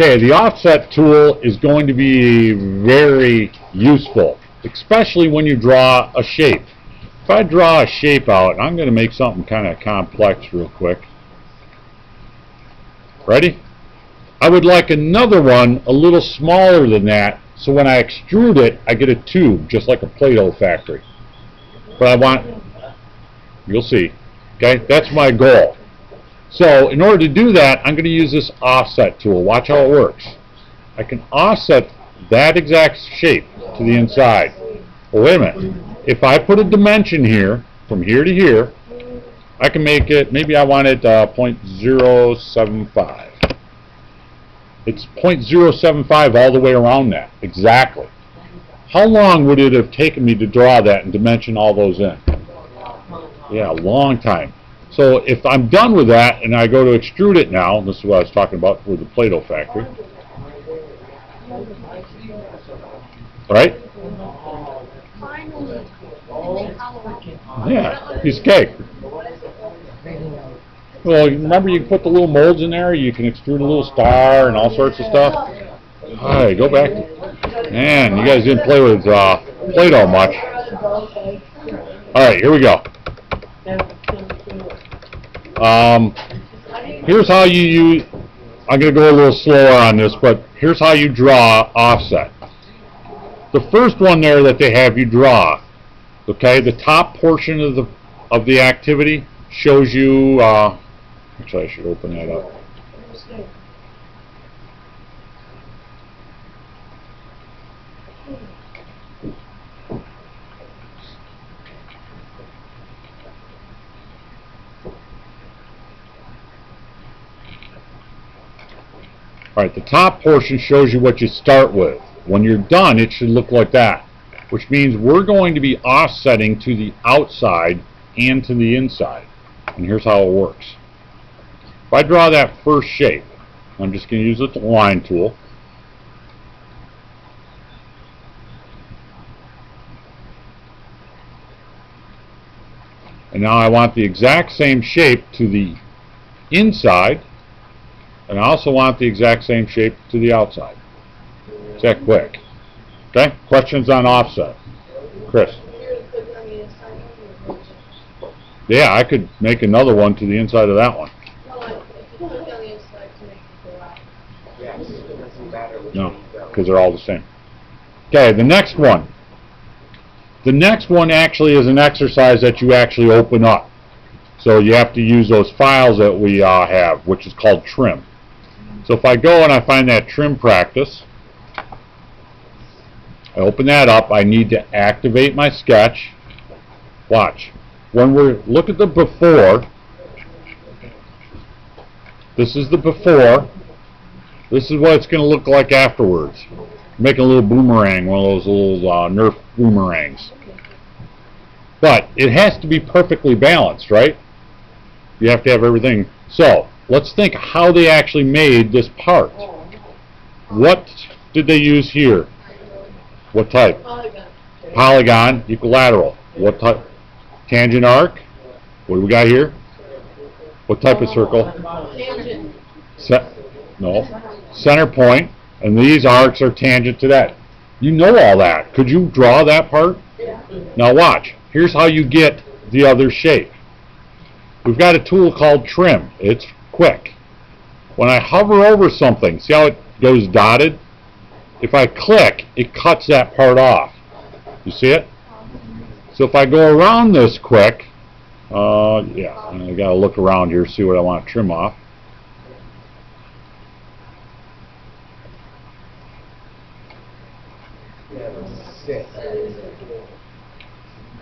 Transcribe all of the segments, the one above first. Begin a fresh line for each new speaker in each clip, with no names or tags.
Okay, the offset tool is going to be very useful, especially when you draw a shape. If I draw a shape out, I'm going to make something kind of complex real quick. Ready? I would like another one a little smaller than that, so when I extrude it, I get a tube, just like a Play-Doh factory. But I want, you'll see, okay? That's my goal. So in order to do that, I'm going to use this offset tool. Watch how it works. I can offset that exact shape to the inside. Well, wait a minute. If I put a dimension here, from here to here, I can make it, maybe I want it 0.075. It's 0.075 all the way around that, exactly. How long would it have taken me to draw that and dimension all those in? Yeah, a long time. So if I'm done with that and I go to extrude it now, this is what I was talking about with the Play-Doh factory. Right? Yeah, piece of cake. Well, remember you can put the little molds in there, you can extrude a little star and all sorts of stuff. Alright, go back. Man, you guys didn't play with Play-Doh much. Alright, here we go. Here's how you use, I'm going to go a little slower on this, but here's how you draw offset. The first one there that they have you draw, okay, the top portion of the activity shows you, actually I should open that up. Alright, the top portion shows you what you start with. When you're done, it should look like that, which means we're going to be offsetting to the outside and to the inside. And here's how it works. If I draw that first shape, I'm just going to use the line tool. And now I want the exact same shape to the inside, and I also want the exact same shape to the outside. It's that quick. Okay? Questions on offset? Chris? Yeah, I could make another one to the inside of that one. No, because they're all the same. Okay, the next one. The next one actually is an exercise that you actually open up. So you have to use those files that we have, which is called trim. So if I go and I find that trim practice, I open that up, I need to activate my sketch. Watch. When we look at the before, this is the before, this is what it's going to look like afterwards. Making a little boomerang, one of those little Nerf boomerangs. But it has to be perfectly balanced, right? You have to have everything. So, let's think how they actually made this part. What did they use here? What type? Polygon, equilateral. What type? Tangent arc. What do we got here? What type of circle?
Tangent.
No. Center point. And these arcs are tangent to that. You know all that. Could you draw that part?
Yeah.
Now watch. Here's how you get the other shape. We've got a tool called trim. It's quick. When I hover over something, see how it goes dotted? If I click, it cuts that part off. You see it? So if I go around this quick, yeah, I got to look around here, see what I want to trim off.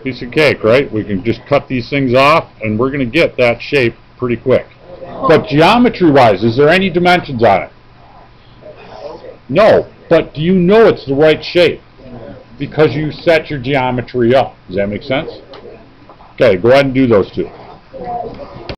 Piece of cake, right? We can just cut these things off, and we're going to get that shape pretty quick. But geometry-wise, is there any dimensions on it? No, but do you know it's the right shape? Because you set your geometry up. Does that make sense? Okay, go ahead and do those two.